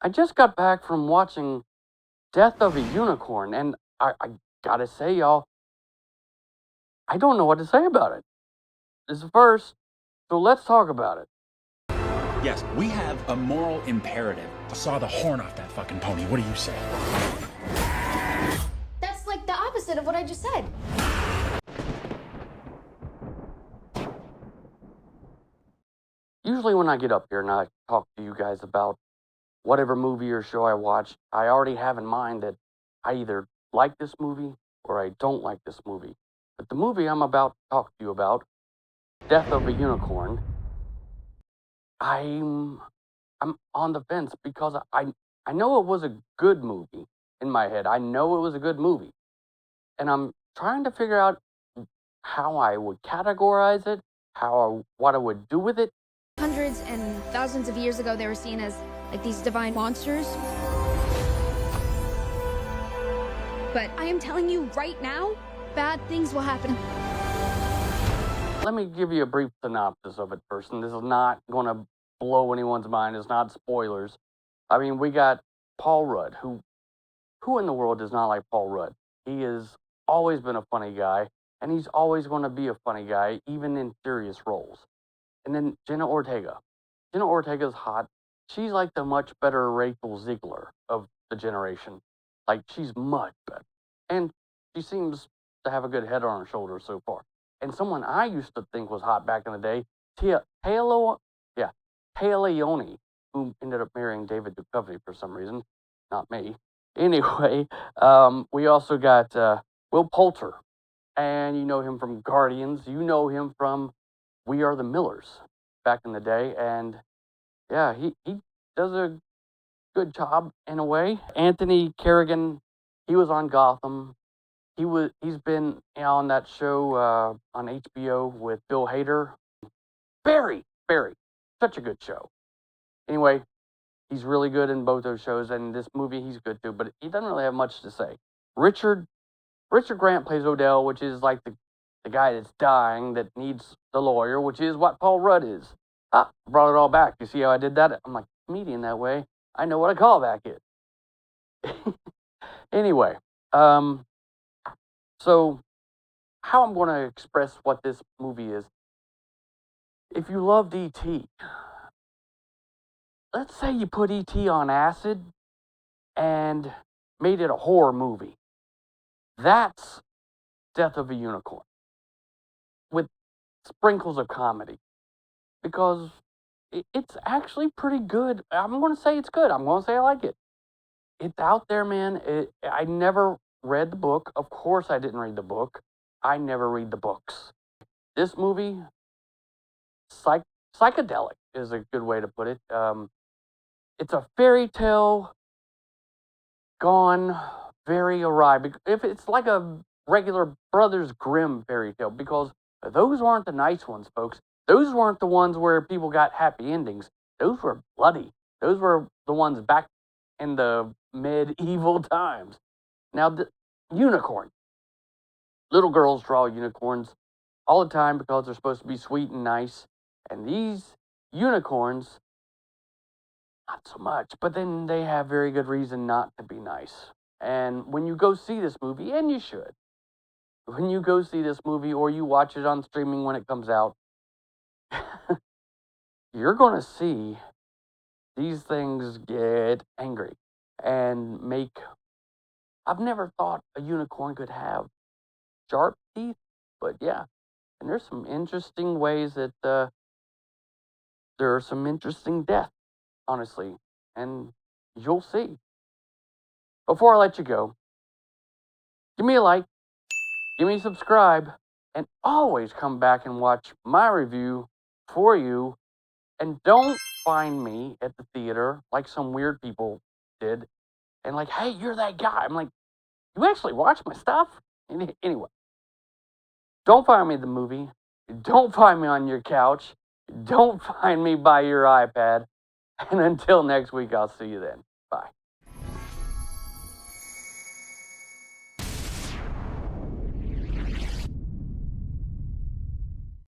I just got back from watching Death of a Unicorn, and I gotta say, y'all, I don't know what to say about it. This is the first, so let's talk about it. Yes, we have a moral imperative to saw the horn off that fucking pony. What do you say? That's like the opposite of what I just said. Usually when I get up here and I talk to you guys about whatever movie or show I watch, I already have in mind that I either like this movie or I don't like this movie. But the movie I'm about to talk to you about, Death of a Unicorn, I'm on the fence because I know it was a good movie in my head. I know it was a good movie. And I'm trying to figure out how I would categorize it, what I would do with it. Hundreds and thousands of years ago, they were seen as like these divine monsters. But I am telling you right now, bad things will happen. Let me give you a brief synopsis of it first, and this is not going to blow anyone's mind. It's not spoilers. I mean, we got Paul Rudd, who in the world does not like Paul Rudd? He has always been a funny guy, and he's always going to be a funny guy, even in serious roles. And then Jenna Ortega. Jenna Ortega's hot. She's like the much better Rachel Ziegler of the generation. Like, she's much better. And she seems to have a good head on her shoulders so far. And someone I used to think was hot back in the day, Téa Leoni, who ended up marrying David Duchovny for some reason. Not me. Anyway, we also got Will Poulter. And you know him from Guardians. You know him from We Are the Millers back in the day. And yeah, he does a good job in a way. Anthony Carrigan, he was on Gotham. He's been on that show on HBO with Bill Hader. Barry, such a good show. Anyway, he's really good in both those shows, and this movie he's good too. But he doesn't really have much to say. Richard Grant plays Odell, which is like the guy that's dying that needs the lawyer, which is what Paul Rudd is. Brought it all back. You see how I did that? I'm like a comedian that way. I know what a callback is. Anyway, so how I'm going to express what this movie is. If you loved E.T., let's say you put E.T. on acid and made it a horror movie. That's Death of a Unicorn with sprinkles of comedy, because it's actually pretty good. I'm going to say it's good. I'm going to say I like it. It's out there, man. I never read the book. Of course I didn't read the book. I never read the books. This movie, psychedelic is a good way to put it. It's a fairy tale gone very awry. If it's like a regular Brothers Grimm fairy tale, because those weren't the nice ones, folks. Those weren't the ones where people got happy endings. Those were bloody. Those were the ones back in the medieval times. Now, the unicorn. Little girls draw unicorns all the time because they're supposed to be sweet and nice. And these unicorns, not so much, but then they have very good reason not to be nice. And when you go see this movie, and you should, when you go see this movie or you watch it on streaming when it comes out, you're going to see these things get angry and make... I've never thought a unicorn could have sharp teeth, but yeah. And there's some interesting ways that there are some interesting deaths, honestly. And you'll see. Before I let you go, give me a like, give me a subscribe, and always come back and watch my review for you. And don't find me at the theater like some weird people did. And like, hey, you're that guy. I'm like, you actually watch my stuff? Anyway, don't find me at the movie. Don't find me on your couch. Don't find me by your iPad. And until next week, I'll see you then.